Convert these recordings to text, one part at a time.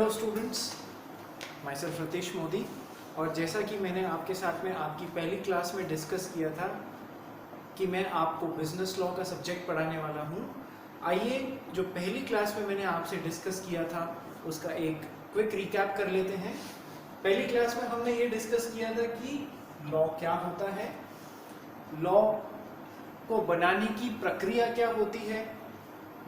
Hello students, my self Ratesh Modi. और जैसा कि मैंने आपके साथ में आपकी पहली क्लास में डिस्कस किया था कि मैं आपको बिजनेस लॉ का सब्जेक्ट पढ़ाने वाला हूँ। आइए जो पहली क्लास में मैंने आपसे डिस्कस किया था उसका एक क्विक रिकैप कर लेते हैं। पहली क्लास में हमने ये डिस्कस किया था कि लॉ क्या होता है, लॉ को बनाने की प्रक्रिया क्या होती है।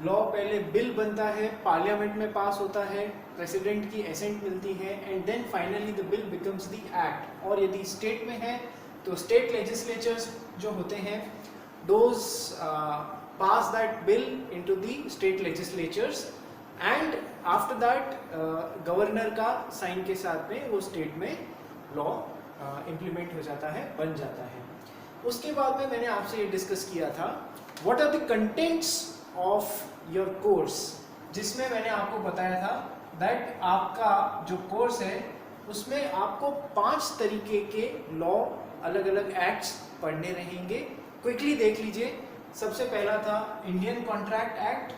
लॉ पहले बिल बनता है, पार्लियामेंट में पास होता है, प्रेसिडेंट की एसेंट मिलती है and then finally the bill becomes the act. और यदि स्टेट में है तो स्टेट लेजिस्लेचर्स जो होते हैं those pass that bill into the state legislatures and after that governor का साइन के साथ में वो स्टेट में लॉ इम्प्लीमेंट हो जाता है, बन जाता है। उसके बाद में मैंने आपसे ये डिस्कस किया था what are the contents of your course, जिसमें मैंने आपको बताया था दैट आपका जो कोर्स है उसमें आपको 5 तरीके के लॉ, अलग अलग एक्ट्स पढ़ने रहेंगे। क्विकली देख लीजिए। सबसे पहला था Indian contract act,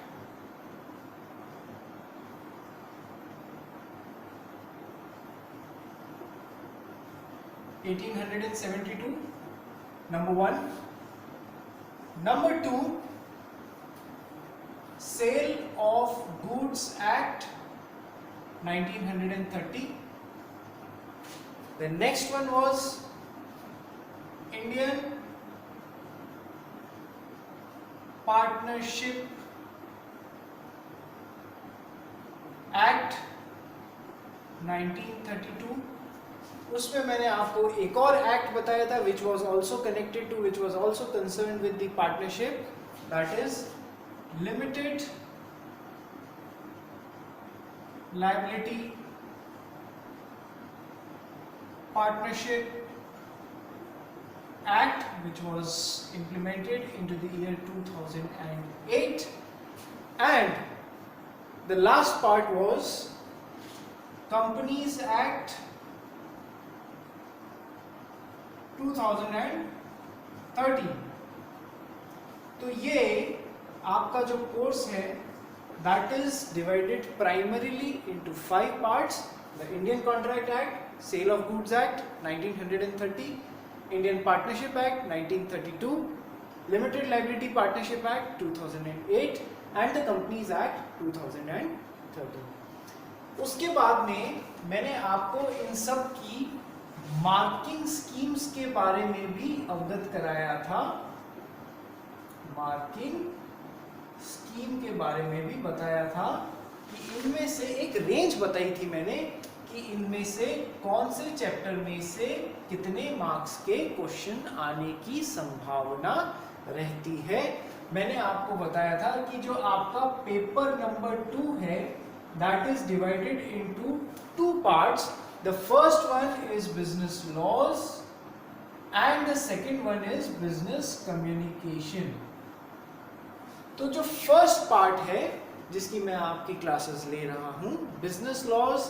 number 1। Number 2 sale of goods act 1930. The next one was Indian Partnership Act 1932. उसमें मैंने आपको एक और एक्ट बताया था which was also connected to, which was also concerned with the partnership, that is Limited Liability Partnership Act, which was implemented into the year 2008. And the last part was Companies Act 2013. तो ये आपका जो course है that is divided primarily into 5 parts. The Indian contract act, sale of goods act 1930, Indian partnership act 1932, limited liability partnership act 2008 and the companies act 2013। उसके बाद में मैंने आपको इन सब की मार्किंग स्कीम्स के बारे में भी अवगत कराया था। मार्किंग स्कीम के बारे में भी बताया था कि इनमें से एक रेंज बताई थी मैंने कि इनमें से कौन से चैप्टर में से कितने मार्क्स के क्वेश्चन आने की संभावना रहती है। मैंने आपको बताया था कि जो आपका पेपर नंबर 2 है that is divided into 2 parts. The first one is business laws and the second one is business communication. तो जो फर्स्ट पार्ट है जिसकी मैं आपकी क्लासेस ले रहा हूं, बिजनेस लॉज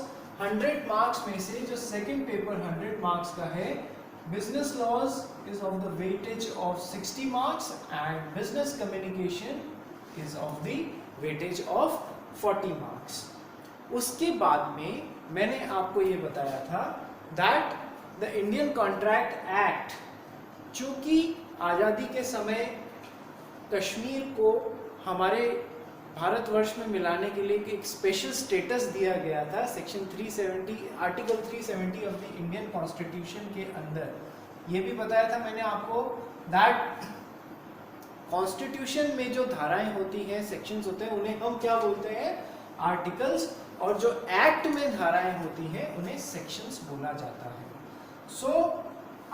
100 मार्क्स में से जो सेकंड पेपर 100 मार्क्स का है, business laws is of the weightage of 60 marks and business communication is of the weightage of 40 marks. उसके बाद में मैंने आपको ये बताया था that the Indian contract act, चूंकि आज़ादी के समय कश्मीर को हमारे भारतवर्ष में मिलाने के लिए एक स्पेशल स्टेटस दिया गया था section 370, article 370 of the Indian constitution के अंदर। ये भी बताया था मैंने आपको दैट कॉन्स्टिट्यूशन में जो धाराएं होती हैं, सेक्शंस होते हैं, उन्हें हम क्या बोलते हैं, आर्टिकल्स, और जो एक्ट में धाराएं होती हैं उन्हें सेक्शंस बोला जाता है। सो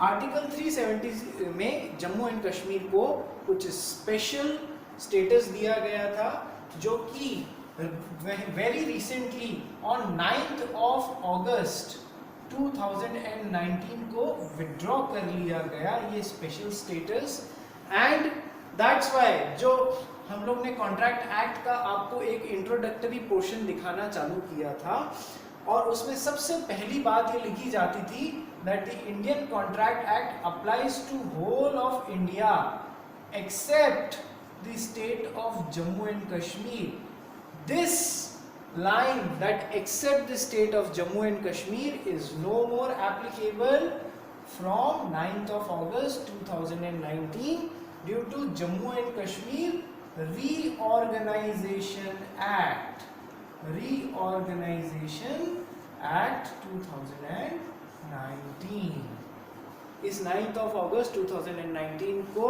आर्टिकल 370 में जम्मू एंड कश्मीर को कुछ स्पेशल स्टेटस दिया गया था जो कि very recently on 9th of August 2019 को विड्रॉ कर लिया गया ये special status. And that's why जो हम लोग ने कॉन्ट्रैक्ट एक्ट का आपको एक इंट्रोडक्टरी पोर्शन दिखाना चालू किया था और उसमें सबसे पहली बात ये लिखी जाती थी that the Indian Contract Act applies to whole of India except the state of Jammu and Kashmir. This line that except the state of Jammu and Kashmir is no more applicable from 9th of August 2019 due to Jammu and Kashmir Reorganization Act 2019। इस 9th of August 2019 को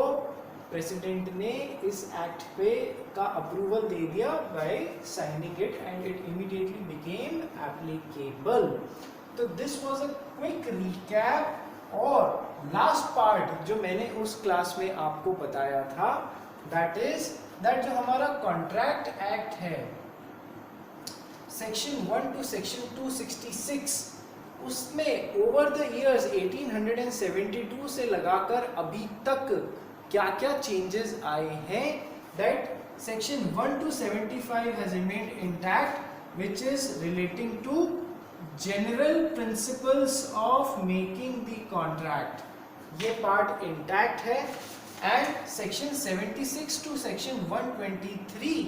president ने इस act पे का approval दे दिया by signing it and it immediately became applicable. तो this was a quick recap. और लास्ट पार्ट जो मैंने उस क्लास में आपको बताया था दैट इज दैट जो हमारा कॉन्ट्रैक्ट एक्ट है सेक्शन 1 टू सेक्शन 266 उसमें ओवर द इयर्स 1872 से लगाकर अभी तक क्या क्या चेंजेस आए हैं। That section 1 to 75 has remained intact which is relating to general principles of making the contract, ये पार्ट इंटैक्ट है। And section 76 to section 123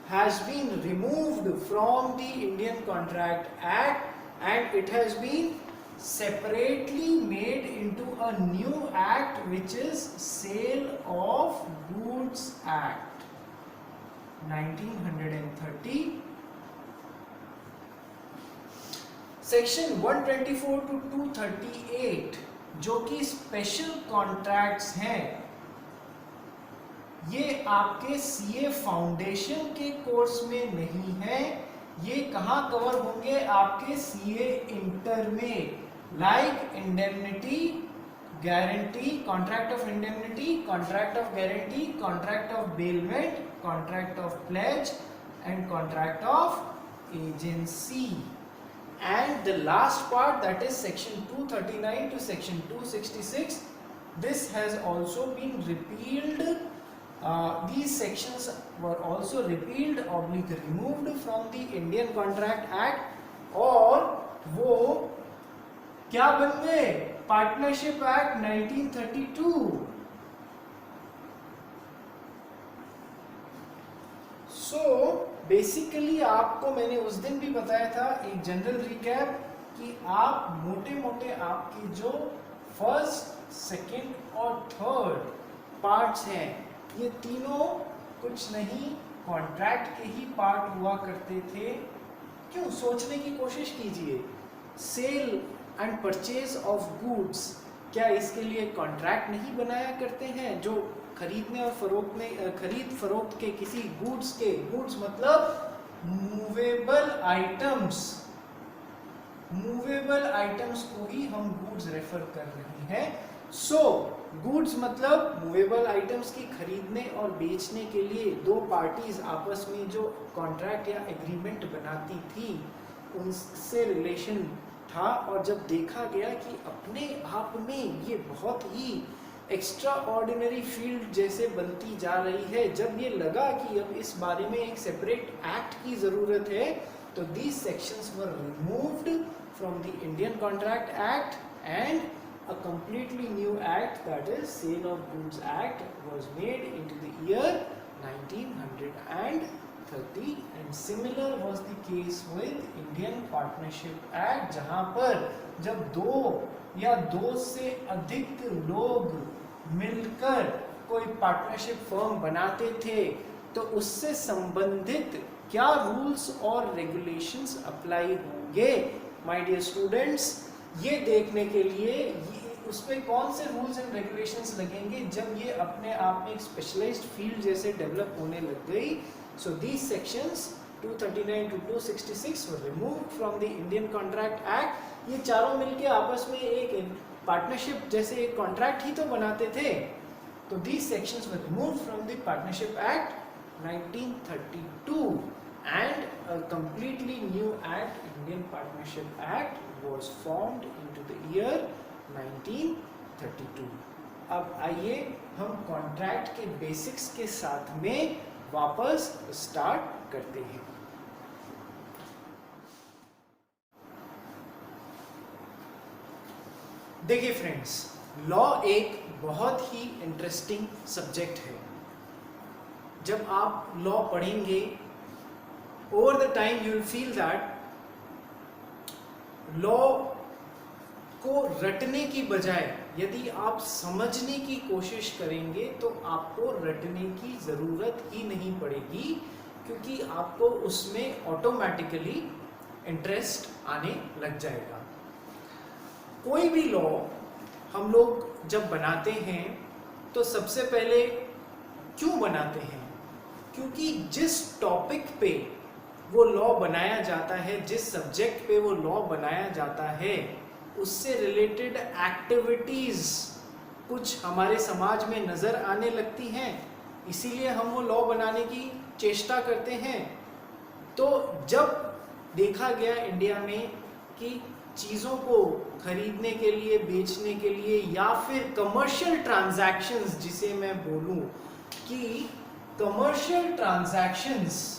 has been removed from the Indian Contract Act and it has been separately made into a new act which is Sale of Goods Act 1930। Section 124 to 238 जो कि special contracts हैं ये आपके CA foundation के course में नहीं है, ये कहाँ कवर होंगे आपके सीए इंटर में। Like indemnity guarantee, contract of indemnity, contract of guarantee, contract of bailment, contract of plays and contract of agency. And the last part that is section 239 to section 266 this has also been repealed। These sections were also repealed or removed from the Indian Contract Act और वो क्या बन गए partnership act 1932। So basically आपको मैंने उस दिन भी बताया था एक जनरल रिकैप कि आप मोटे मोटे आपके जो फर्स्ट सेकंड और थर्ड पार्ट्स हैं ये तीनों कुछ नहीं कॉन्ट्रैक्ट के ही पार्ट हुआ करते थे। क्यों सोचने की कोशिश कीजिए, sale and purchase of goods क्या इसके लिए कॉन्ट्रैक्ट नहीं बनाया करते हैं जो खरीदने और फरोख्त में खरीद फरोख्त के किसी गुड्स के, गुड्स मतलब मूवेबल आइटम्स, मूवेबल आइटम्स को ही हम गुड्स रेफर कर रहे हैं। सो गुड्स मतलब मूवेबल आइटम्स की खरीदने और बेचने के लिए दो पार्टीज आपस में जो कॉन्ट्रैक्ट या एग्रीमेंट बनाती थी उनसे रिलेशन था। और जब देखा गया कि अपने आप में ये बहुत ही एक्स्ट्रा ऑर्डिनरी फील्ड जैसे बनती जा रही है, जब ये लगा कि अब इस बारे में एक सेपरेट एक्ट की ज़रूरत है तो these sections were removed from the Indian contract act and a completely new act that is Sale of Goods Act was made into the year 1930 and similar was the case with Indian Partnership Act जहाँ पर जब दो या दो से अधिक लोग मिलकर कोई पार्टनरशिप फर्म बनाते थे तो उससे संबंधित क्या रूल्स और रेगुलेशंस अप्लाई होंगे। माय डियर स्टूडेंट्स ये देखने के लिए उसमें कौन से रूल्स एंड रेगुलेशंस लगेंगे जब ये अपने आप में एक स्पेशलाइज्ड फील्ड जैसे डेवलप होने लग गई। So these sections 239 to 266 were removed from the Indian contract act. ये चारों मिलके आपस में एक पार्टनरशिप जैसे एक कॉन्ट्रैक्ट ही तो बनाते थे। तो these sections were removed from the partnership act 1932 and a completely new act, Indian Partnership Act, was formed into the year 1932। अब आइए हम कॉन्ट्रैक्ट के बेसिक्स के साथ में वापस स्टार्ट करते हैं। देखिए फ्रेंड्स, लॉ एक बहुत ही इंटरेस्टिंग सब्जेक्ट है। जब आप लॉ पढ़ेंगे over the time you will feel that law को रटने की बजाय यदि आप समझने की कोशिश करेंगे तो आपको रटने की ज़रूरत ही नहीं पड़ेगी, क्योंकि आपको उसमें ऑटोमेटिकली इंटरेस्ट आने लग जाएगा। कोई भी लॉ हम लोग जब बनाते हैं तो सबसे पहले क्यों बनाते हैं? क्योंकि जिस टॉपिक पे वो लॉ बनाया जाता है, जिस सब्जेक्ट पे वो लॉ बनाया जाता है, उससे रिलेटेड एक्टिविटीज़ कुछ हमारे समाज में नज़र आने लगती हैं, इसीलिए हम वो लॉ बनाने की चेष्टा करते हैं। तो जब देखा गया इंडिया में कि चीज़ों को खरीदने के लिए, बेचने के लिए, या फिर कमर्शियल ट्रांजैक्शंस जिसे मैं बोलूं कि commercial transactions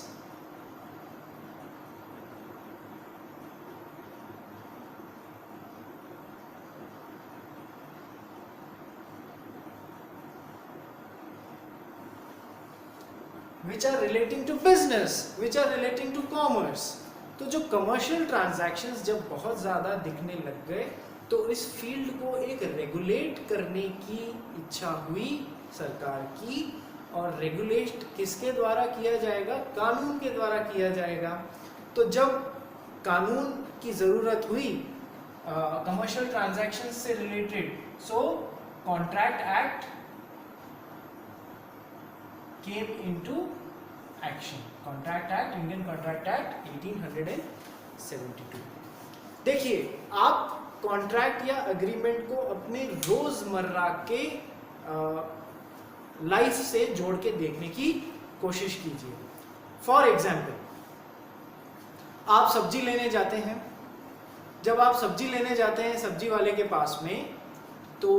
which are relating to business, which are relating to commerce, तो जो कमर्शियल ट्रांजैक्शंस जब बहुत ज़्यादा दिखने लग गए तो इस फील्ड को एक रेगुलेट करने की इच्छा हुई सरकार की। और रेगुलेट किसके द्वारा किया जाएगा? कानून के द्वारा किया जाएगा। तो जब कानून की ज़रूरत हुई कमर्शियल ट्रांजैक्शंस से related, so contract act came into action, Contract Act, Indian Contract Act 1872। देखिए, आप कॉन्ट्रैक्ट या अग्रीमेंट को अपने रोजमर्रा के लाइफ से जोड़ के देखने की कोशिश कीजिए। फॉर एग्जाम्पल, आप सब्जी लेने जाते हैं। जब आप सब्जी लेने जाते हैं सब्जी वाले के पास में, तो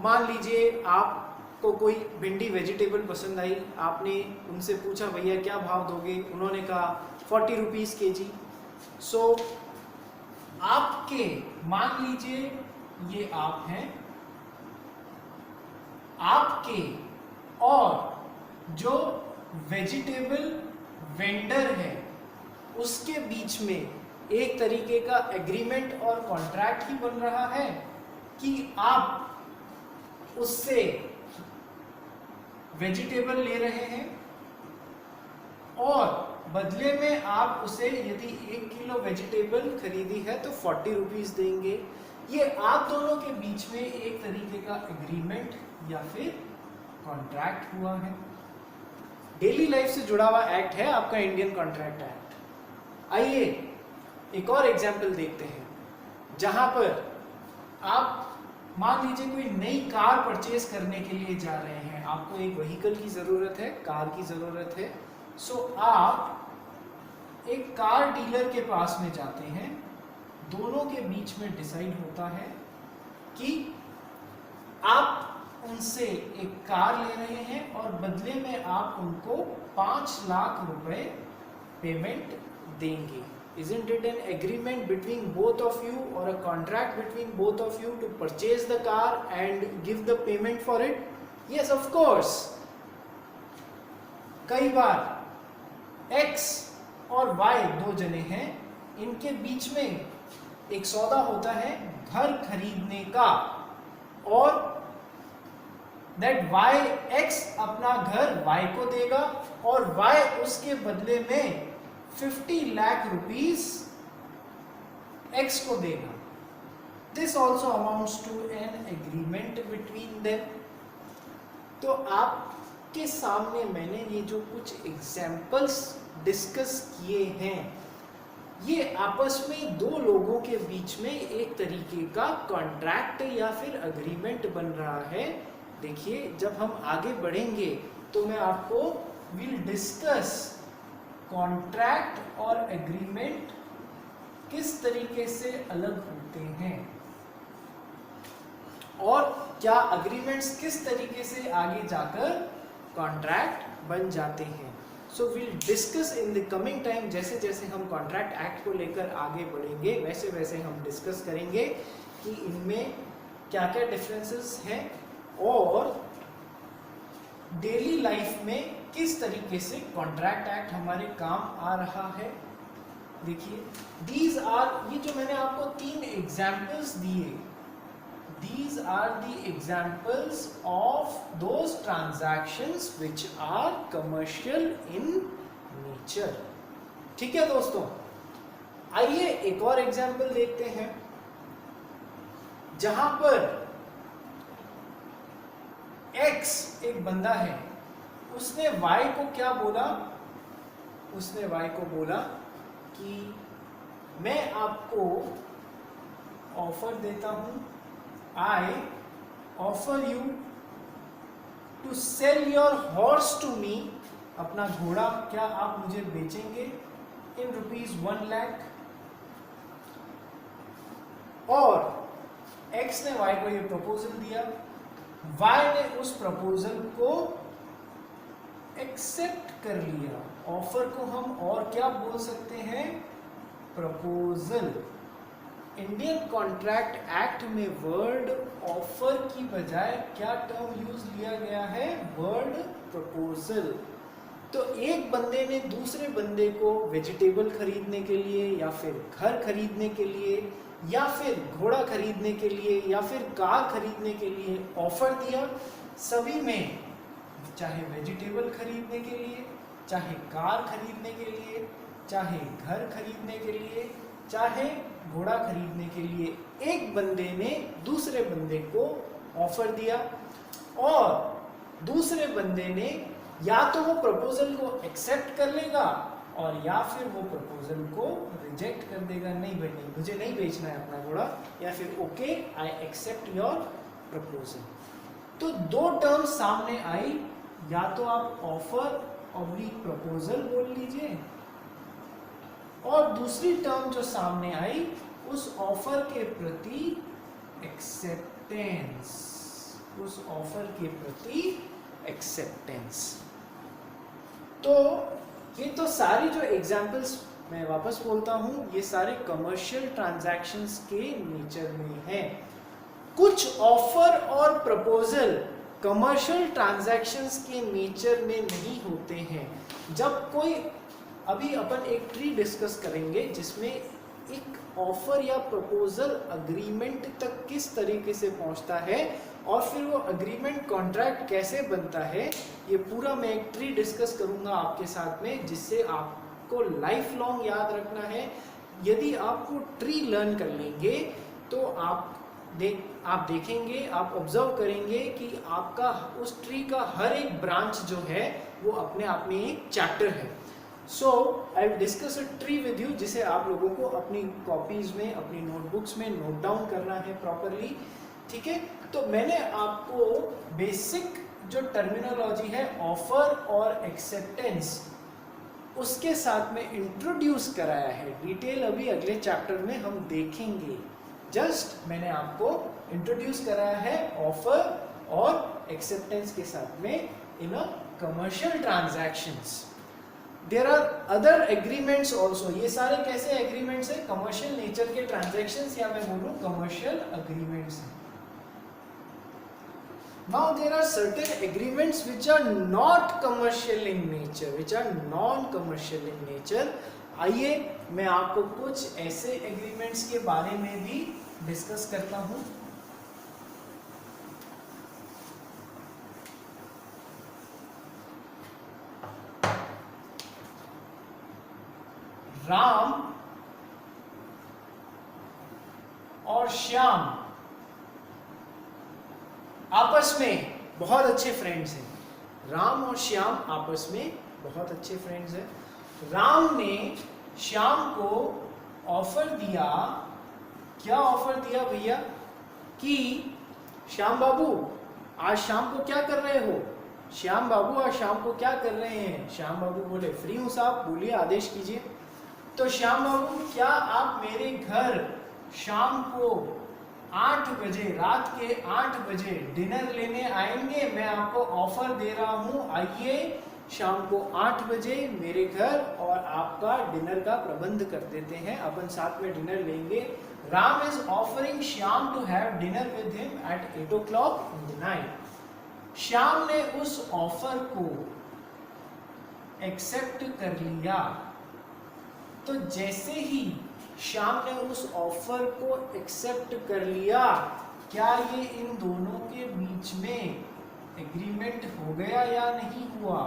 मान लीजिए आप को कोई भिंडी वेजिटेबल पसंद आई, आपने उनसे पूछा भैया क्या भाव दोगे, उन्होंने कहा 40 रुपीज़ केजी। सो आपके, मान लीजिए ये आप हैं, आपके और जो वेजिटेबल वेंडर है उसके बीच में एक तरीके का एग्रीमेंट और कॉन्ट्रैक्ट ही बन रहा है कि आप उससे वेजिटेबल ले रहे हैं और बदले में आप उसे यदि 1 किलो वेजिटेबल खरीदी है तो 40 रुपीज़ देंगे। ये आप दोनों के बीच में एक तरीके का एग्रीमेंट या फिर कॉन्ट्रैक्ट हुआ है। डेली लाइफ से जुड़ा हुआ एक्ट है आपका इंडियन कॉन्ट्रैक्ट एक्ट। आइए एक और एग्जाम्पल देखते हैं, जहां पर आप मान लीजिए कोई नई कार परचेज करने के लिए जा रहे हैं, आपको एक व्हीकल की ज़रूरत है, कार की ज़रूरत है। सो आप एक कार डीलर के पास में जाते हैं, दोनों के बीच में डिसाइड होता है कि आप उनसे एक कार ले रहे हैं और बदले में आप उनको 5 लाख रुपए पेमेंट देंगे। Isn't it an agreement between both of you or a contract between both of you to purchase the car and give the payment for it? Yes, of course. कई बार X और Y दो जने हैं, इनके बीच में एक सौदा होता है घर खरीदने का, और that X अपना घर Y को देगा और Y उसके बदले में 50 लाख रुपीस X को देगा। This also amounts to an agreement between them। तो आपके सामने मैंने ये जो कुछ एग्जाम्पल्स डिस्कस किए हैं, ये आपस में दो लोगों के बीच में एक तरीके का कॉन्ट्रैक्ट या फिर अग्रीमेंट बन रहा है। देखिए, जब हम आगे बढ़ेंगे तो मैं आपको विल डिस्कस कॉन्ट्रैक्ट और एग्रीमेंट किस तरीके से अलग होते हैं और क्या अग्रीमेंट्स किस तरीके से आगे जाकर कॉन्ट्रैक्ट बन जाते हैं। So will discuss in the coming time. जैसे जैसे हम कॉन्ट्रैक्ट एक्ट को लेकर आगे बढ़ेंगे वैसे वैसे हम डिस्कस करेंगे कि इनमें क्या क्या डिफरेंसेस हैं और डेली लाइफ में किस तरीके से कॉन्ट्रैक्ट एक्ट हमारे काम आ रहा है। देखिए दीज आर, ये जो मैंने आपको 3 एग्जाम्पल्स दिए, these are the examples of those transactions which are commercial in nature। ठीक है दोस्तों, आइए एक और एग्जाम्पल देखते हैं जहां पर X एक बंदा है, उसने Y को क्या बोला, उसने Y को बोला कि मैं आपको ऑफर देता हूं, I offer you to sell your horse to me, अपना घोड़ा क्या आप मुझे बेचेंगे in ₹1 lakh। और X ने Y को ये प्रपोजल दिया, Y ने उस प्रपोजल को एक्सेप्ट कर लिया। ऑफर को हम और क्या बोल सकते हैं, प्रपोजल। इंडियन कॉन्ट्रैक्ट एक्ट में वर्ड ऑफर की बजाय क्या टर्म यूज लिया गया है, वर्ड प्रपोजल। तो एक बंदे ने दूसरे बंदे को वेजिटेबल खरीदने के लिए या फिर घर खरीदने के लिए या फिर घोड़ा खरीदने के लिए या फिर कार खरीदने के लिए ऑफर दिया। सभी में चाहे वेजिटेबल खरीदने के लिए, चाहे कार खरीदने के लिए, चाहे घर खरीदने के लिए, चाहे घोड़ा खरीदने के लिए, एक बंदे ने दूसरे बंदे को ऑफर दिया और दूसरे बंदे ने या तो वो प्रपोजल को एक्सेप्ट कर लेगा और या फिर वो प्रपोजल को रिजेक्ट कर देगा, नहीं भाई नहीं, मुझे नहीं बेचना है अपना घोड़ा, या फिर okay I accept your proposal. तो 2 टर्म सामने आई, या तो आप ऑफर ऑब्लिक प्रपोजल बोल लीजिए, और दूसरी टर्म जो सामने आई उस ऑफर के प्रति एक्सेप्टेंस, उस ऑफर के प्रति एक्सेप्टेंस। तो ये तो सारी जो एग्जाम्पल्स, मैं वापस बोलता हूं, ये सारे कमर्शियल ट्रांजैक्शंस के नेचर में है। कुछ ऑफर और प्रपोजल कमर्शियल ट्रांजैक्शंस के नेचर में नहीं होते हैं। जब कोई, अभी अपन एक ट्री डिस्कस करेंगे जिसमें एक ऑफर या प्रपोजल अग्रीमेंट तक किस तरीके से पहुंचता है और फिर वो अग्रीमेंट कॉन्ट्रैक्ट कैसे बनता है, ये पूरा मैं एक ट्री डिस्कस करूंगा आपके साथ में, जिससे आपको लाइफ लॉन्ग याद रखना है। यदि आप वो ट्री लर्न कर लेंगे तो आप देखेंगे, आप ऑब्जर्व करेंगे कि आपका उस ट्री का हर एक ब्रांच जो है वो अपने आप में एक चैप्टर है। So I will discuss a tree with you, जिसे आप लोगों को अपनी कॉपीज में, अपनी नोटबुक्स में नोट डाउन करना है प्रॉपरली। ठीक है, तो मैंने आपको बेसिक जो टर्मिनोलॉजी है ऑफर और एक्सेप्टेंस, उसके साथ में इंट्रोड्यूस कराया है। डिटेल अभी अगले चैप्टर में हम देखेंगे। जस्ट मैंने आपको इंट्रोड्यूस कराया है ऑफर और एक्सेप्टेंस के साथ में in a commercial transactions. There are other agreements also. ये सारे कैसे एग्रीमेंट्स है, कमर्शियल नेचर के ट्रांजैक्शंस, या मैं बोलूं कमर्शियल एग्रीमेंट्स हैं। Now there are certain agreements which are not commercial in nature, which are non-commercial in nature. आइए मैं आपको कुछ ऐसे एग्रीमेंट्स के बारे में भी डिस्कस करता हूं। राम और श्याम आपस में बहुत अच्छे फ्रेंड्स हैं। राम और श्याम आपस में बहुत अच्छे फ्रेंड्स हैं। राम ने श्याम को ऑफर दिया, क्या ऑफर दिया भैया, कि श्याम बाबू आज शाम को क्या कर रहे हो, श्याम बाबू आज शाम को क्या कर रहे हैं। श्याम बाबू बोले फ्री हूं साहब, बोलिए आदेश कीजिए। तो श्याम बाबू क्या आप मेरे घर शाम को 8 बजे, रात के 8 बजे डिनर लेने आएंगे, मैं आपको ऑफर दे रहा हूं, आइए शाम को 8 बजे मेरे घर और आपका डिनर का प्रबंध कर देते हैं, अपन साथ में डिनर लेंगे। Ram is offering Shyam to have dinner with him at 8 o'clock in the night। Shyam ने उस ऑफर को एक्सेप्ट कर लिया। तो जैसे ही श्याम ने उस ऑफर को एक्सेप्ट कर लिया, क्या ये इन दोनों के बीच में एग्रीमेंट हो गया या नहीं हुआ?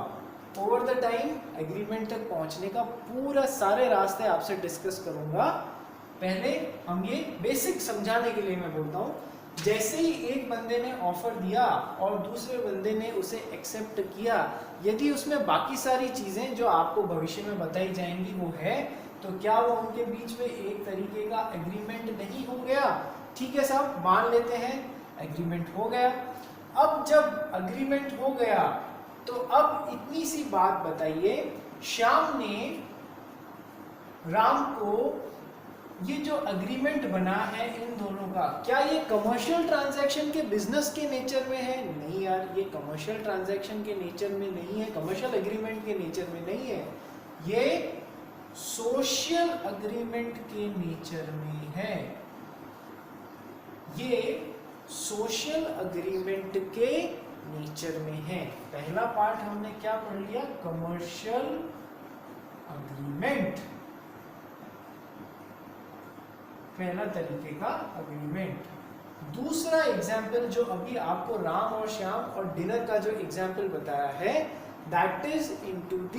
ओवर द टाइम एग्रीमेंट तक पहुंचने का पूरा सारे रास्ते आपसे डिस्कस करूंगा। पहले हम ये बेसिक समझाने के लिए मैं बोलता हूँ, जैसे ही एक बंदे ने ऑफर दिया और दूसरे बंदे ने उसे एक्सेप्ट किया, यदि उसमें बाकी सारी चीजें जो आपको भविष्य में बताई जाएंगी वो है, तो क्या वो उनके बीच में एक तरीके का एग्रीमेंट नहीं हो गया? ठीक है साहब, मान लेते हैं एग्रीमेंट हो गया। अब जब एग्रीमेंट हो गया तो अब इतनी सी बात बताइए, श्याम ने राम को ये जो अग्रीमेंट बना है इन दोनों का, क्या ये कमर्शियल ट्रांजैक्शन के बिजनेस के नेचर में है? नहीं यार, ये कमर्शियल ट्रांजैक्शन के नेचर में नहीं है, कमर्शियल एग्रीमेंट के नेचर में नहीं है, ये सोशल एग्रीमेंट के नेचर में है। ये सोशल एग्रीमेंट के नेचर में है। पहला पार्ट हमने क्या पढ़ लिया? कमर्शियल एग्रीमेंट, पहला तरीके का एग्रीमेंट। दूसरा एग्जाम्पल जो अभी आपको राम और श्याम और डिनर का जो एग्जाम्पल बताया है, that is into the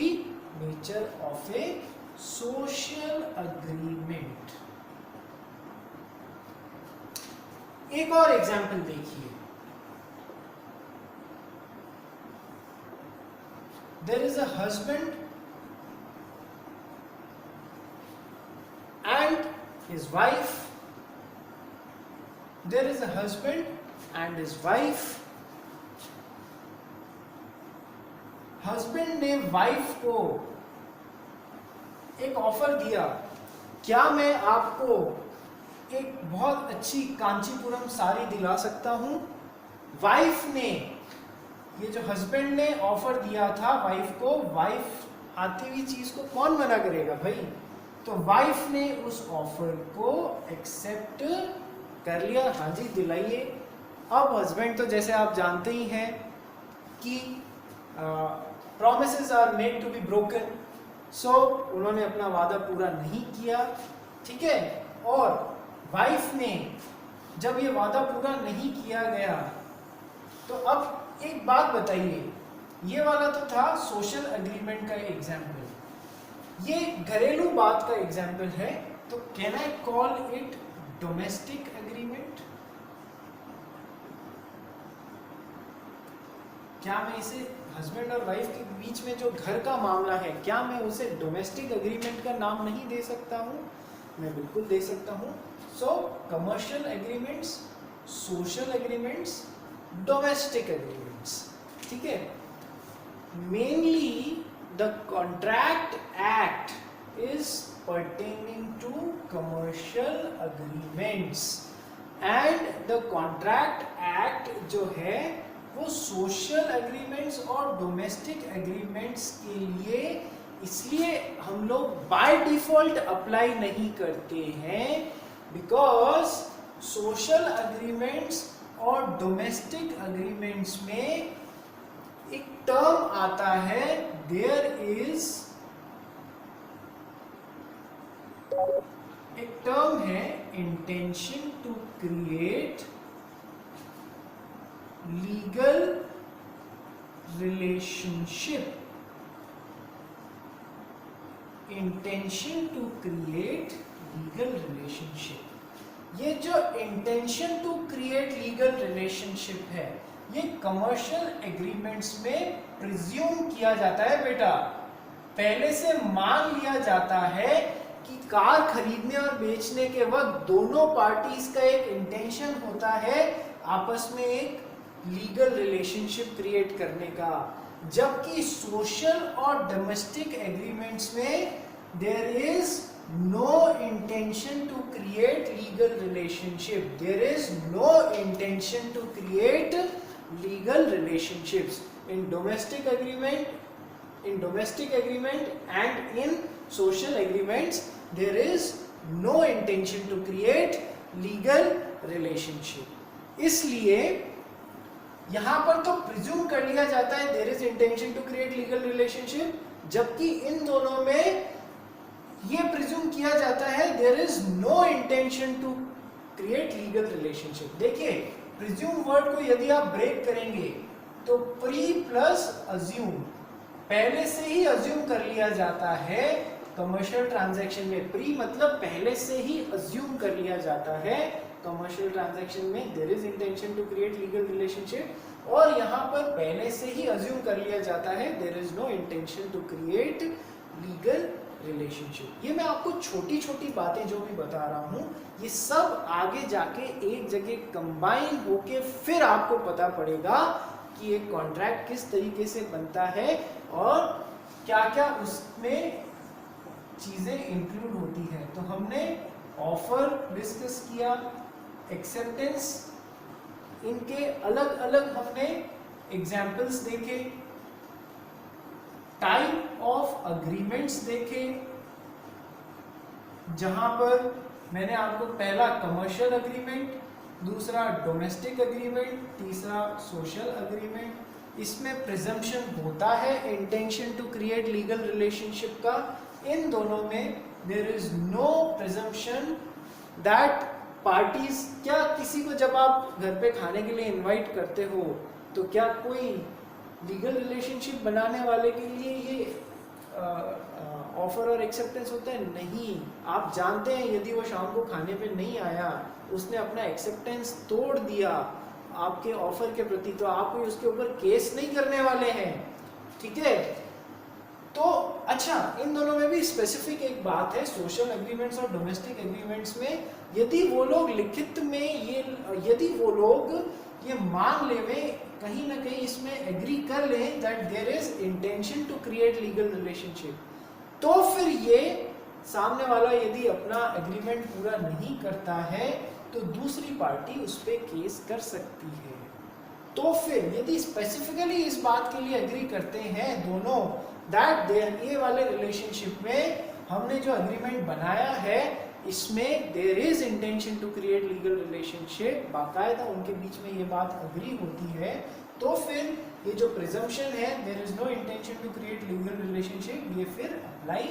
nature of a social agreement. एक और एग्जाम्पल देखिए, there is a husband and his wife. There is a husband and his wife. Husband ने वाइफ को एक ऑफर दिया, क्या मैं आपको एक बहुत अच्छी कांचीपुरम साड़ी दिला सकता हूं? वाइफ ने, ये जो हस्बैंड ने ऑफर दिया था वाइफ को, वाइफ आती हुई चीज को कौन मना करेगा भाई? तो वाइफ ने उस ऑफर को एक्सेप्ट कर लिया, हाँ जी दिलाइए। अब हस्बैंड तो जैसे आप जानते ही हैं कि promises are made to be broken, so उन्होंने अपना वादा पूरा नहीं किया, ठीक है। और वाइफ ने जब ये वादा पूरा नहीं किया गया, तो अब एक बात बताइए, ये वाला तो था सोशल एग्रीमेंट का एग्जाम्पल, ये घरेलू बात का एग्जाम्पल है, तो can I call it domestic agreement? क्या मैं इसे हस्बैंड और वाइफ के बीच में जो घर का मामला है, क्या मैं उसे डोमेस्टिक एग्रीमेंट का नाम नहीं दे सकता हूं? मैं बिल्कुल दे सकता हूं। सो commercial agreements, social agreements, domestic agreements, ठीक है। Mainly the contract act is pertaining to commercial agreements and the contract act जो है वो social agreements और domestic agreements के लिए इसलिए हम लोग by default apply नहीं करते हैं, because social agreements और domestic agreements में एक टर्म आता है, देयर इज एक टर्म है intention to create legal relationship. Intention to create legal relationship, ये जो intention to create legal relationship है, ये कमर्शियल एग्रीमेंट्स में प्रिज्यूम किया जाता है बेटा। पहले से मान लिया जाता है कि कार खरीदने और बेचने के वक्त दोनों पार्टीज का एक इंटेंशन होता है आपस में एक लीगल रिलेशनशिप क्रिएट करने का, जबकि सोशल और डोमेस्टिक एग्रीमेंट्स में there is no intention to create legal relationship. There is no intention to create legal relationships in domestic agreement and in social agreements. There is no intention to create legal relationship. इसलिए यहाँ पर तो presume कर लिया जाता है there is intention to create legal relationship, जबकि इन दोनों में ये प्रिज्यूम किया जाता है there is no intention to create legal relationship. देखिए प्रिज्यूम वर्ड को यदि आप ब्रेक करेंगे तो प्री प्लस अज्यूम, पहले से ही अज्यूम कर लिया जाता है कमर्शियल ट्रांजैक्शन में। प्री मतलब पहले से ही अज्यूम कर लिया जाता है कमर्शियल ट्रांजैक्शन में there is intention to create legal relationship, और यहाँ पर पहले से ही अज्यूम कर लिया जाता है there is no intention to create legal relationship. ये मैं आपको छोटी छोटी बातें जो भी बता रहा हूँ, ये सब आगे जाके एक जगह कंबाइन होके फिर आपको पता पड़ेगा कि एक कॉन्ट्रैक्ट किस तरीके से बनता है और क्या क्या उसमें चीजें इंक्लूड होती हैं। तो हमने ऑफर डिस्कस किया, एक्सेप्टेंस, इनके अलग अलग हमने एग्जाम्पल्स देखे, टाइप ऑफ अग्रीमेंट्स देखे, जहां पर मैंने आपको पहला कमर्शियल अग्रीमेंट, दूसरा डोमेस्टिक अग्रीमेंट, तीसरा सोशल अग्रीमेंट। इसमें प्रिजम्पशन होता है intention to create legal relationship का। इन दोनों में there is no presumption that parties, क्या किसी को जब आप घर पे खाने के लिए इनवाइट करते हो तो क्या कोई लीगल रिलेशनशिप बनाने वाले के लिए ये ऑफर और एक्सेप्टेंस होता है? नहीं। आप जानते हैं यदि वो शाम को खाने पे नहीं आया, उसने अपना एक्सेप्टेंस तोड़ दिया आपके ऑफर के प्रति, तो आप कोई उसके ऊपर केस नहीं करने वाले हैं, ठीक है? तो अच्छा, इन दोनों में भी स्पेसिफिक एक बात है, सोशल एग्रीमेंट्स और डोमेस्टिक एग्रीमेंट्स में यदि वो लोग लिखित में यदि वो लोग ये मान लेवे, कहीं ना कहीं इसमें एग्री कर लें that there is intention to create legal relationship, तो फिर ये सामने वाला यदि अपना एग्रीमेंट पूरा नहीं करता है तो दूसरी पार्टी उस पर केस कर सकती है। तो फिर यदि स्पेसिफिकली इस बात के लिए एग्री करते हैं दोनों दैट ये वाले रिलेशनशिप में हमने जो एग्रीमेंट बनाया है इसमें there is intention to create legal relationship, बाकायदा उनके बीच में ये बात अग्री होती है, तो फिर ये जो प्रिजम्पशन है there is no intention to create legal relationship, ये फिर अप्लाई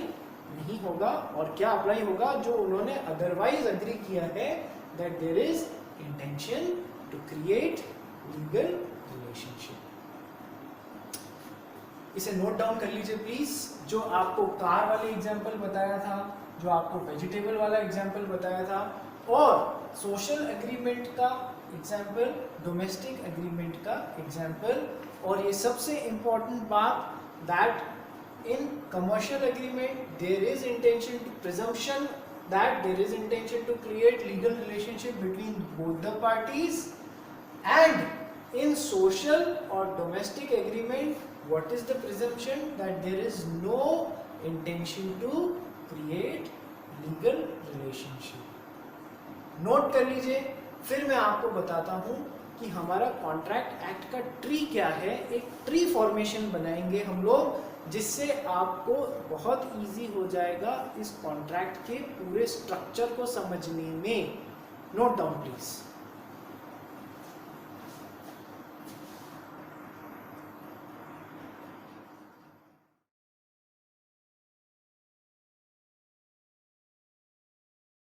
नहीं होगा। और क्या अप्लाई होगा? जो उन्होंने अदरवाइज एग्री किया है that there is intention to create legal relationship. इसे नोट डाउन कर लीजिए प्लीज। जो आपको कार वाले एग्जाम्पल बताया था, जो आपको वेजिटेबल वाला एग्जाम्पल बताया था, और सोशल एग्रीमेंट का एग्जाम्पल, डोमेस्टिक एग्रीमेंट का एग्जाम्पल, और ये सबसे इंपॉर्टेंट बात that in commercial agreement there is intention to presumption that there is intention to create legal relationship between both the parties, and in social और domestic agreement what is the presumption that there is no intention to create legal relationship. Note कर लीजिए। फिर मैं आपको बताता हूं कि हमारा कॉन्ट्रैक्ट एक्ट का ट्री क्या है। एक ट्री फॉर्मेशन बनाएंगे हम लोग, जिससे आपको बहुत इजी हो जाएगा इस कॉन्ट्रैक्ट के पूरे स्ट्रक्चर को समझने में। Note down please.